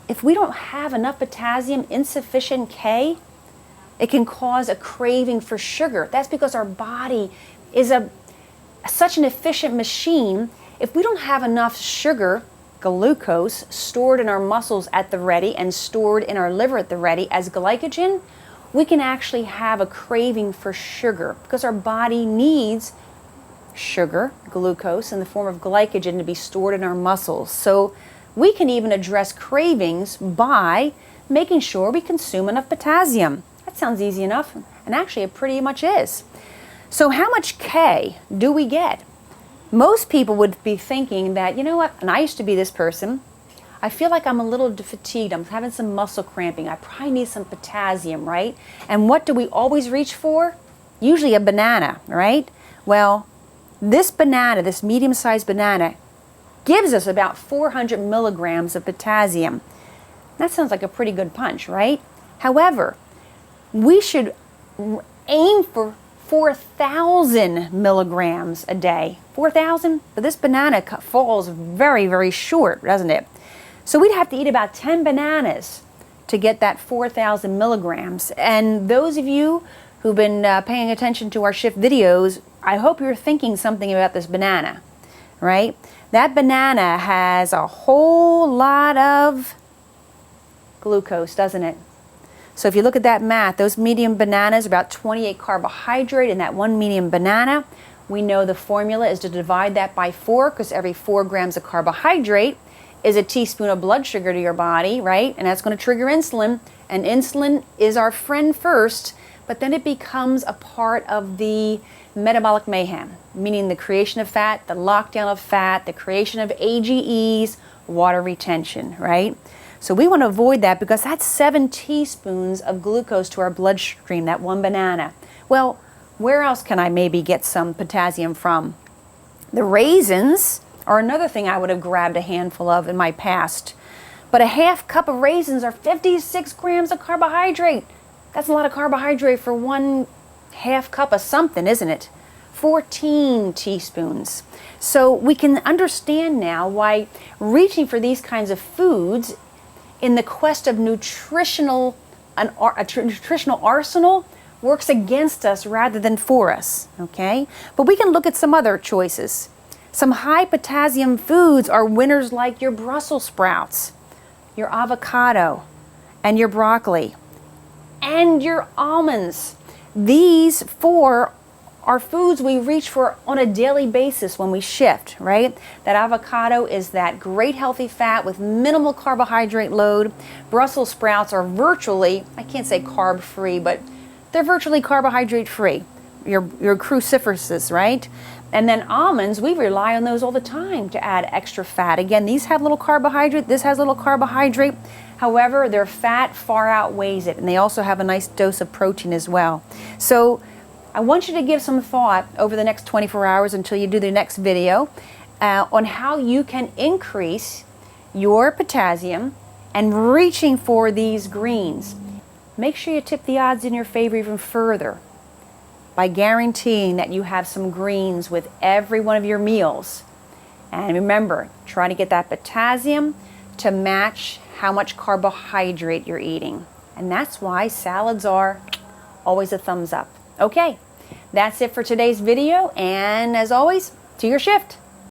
if we don't have enough potassium, insufficient K, it can cause a craving for sugar. That's because our body is such an efficient machine. If we don't have enough sugar, glucose, stored in our muscles at the ready and stored in our liver at the ready as glycogen, we can actually have a craving for sugar because our body needs sugar, glucose, in the form of glycogen to be stored in our muscles. So we can even address cravings by making sure we consume enough potassium. That sounds easy enough, and actually it pretty much is. So how much K do we get? Most people would be thinking that, you know what, and I used to be this person, I feel like I'm a little fatigued, I'm having some muscle cramping, I probably need some potassium, right? And what do we always reach for? Usually a banana, right? Well, this banana, this medium-sized banana, gives us about 400 milligrams of potassium. That sounds like a pretty good punch, right? However, we should aim for 4,000 milligrams a day. 4,000? But this banana falls very, very short, doesn't it? So we'd have to eat about 10 bananas to get that 4,000 milligrams. And those of you who've been paying attention to our shift videos, I hope you're thinking something about this banana, right? That banana has a whole lot of glucose, doesn't it? So if you look at that math, those medium bananas, about 28 carbohydrate in that one medium banana. We know the formula is to divide that by 4 because every 4 grams of carbohydrate is a teaspoon of blood sugar to your body, right? And that's going to trigger insulin. And insulin is our friend first, but then it becomes a part of the metabolic mayhem, meaning the creation of fat, the lockdown of fat, the creation of AGEs, water retention, right? So we want to avoid that because that's 7 teaspoons of glucose to our bloodstream, that one banana. Well, where else can I maybe get some potassium from? The raisins are another thing I would have grabbed a handful of in my past. But a half cup of raisins are 56 grams of carbohydrate. That's a lot of carbohydrate for one half cup of something, isn't it? 14 teaspoons. So we can understand now why reaching for these kinds of foods in the quest of nutritional arsenal works against us rather than for us, okay? But we can look at some other choices. Some high potassium foods are winners like your Brussels sprouts, your avocado, and your broccoli, and your almonds. These 4 are foods we reach for on a daily basis when we shift, right? That avocado is that great healthy fat with minimal carbohydrate load. Brussels sprouts are virtually, I can't say carb free, but they're virtually carbohydrate free. Your cruciferous, right? And then almonds, we rely on those all the time to add extra fat. Again, these have little carbohydrate, this has little carbohydrate. However, their fat far outweighs it, and they also have a nice dose of protein as well. So I want you to give some thought over the next 24 hours until you do the next video on how you can increase your potassium and reaching for these greens. Make sure you tip the odds in your favor even further by guaranteeing that you have some greens with every one of your meals. And remember, try to get that potassium to match how much carbohydrate you're eating. And that's why salads are always a thumbs up. Okay, that's it for today's video, and as always, to your shift.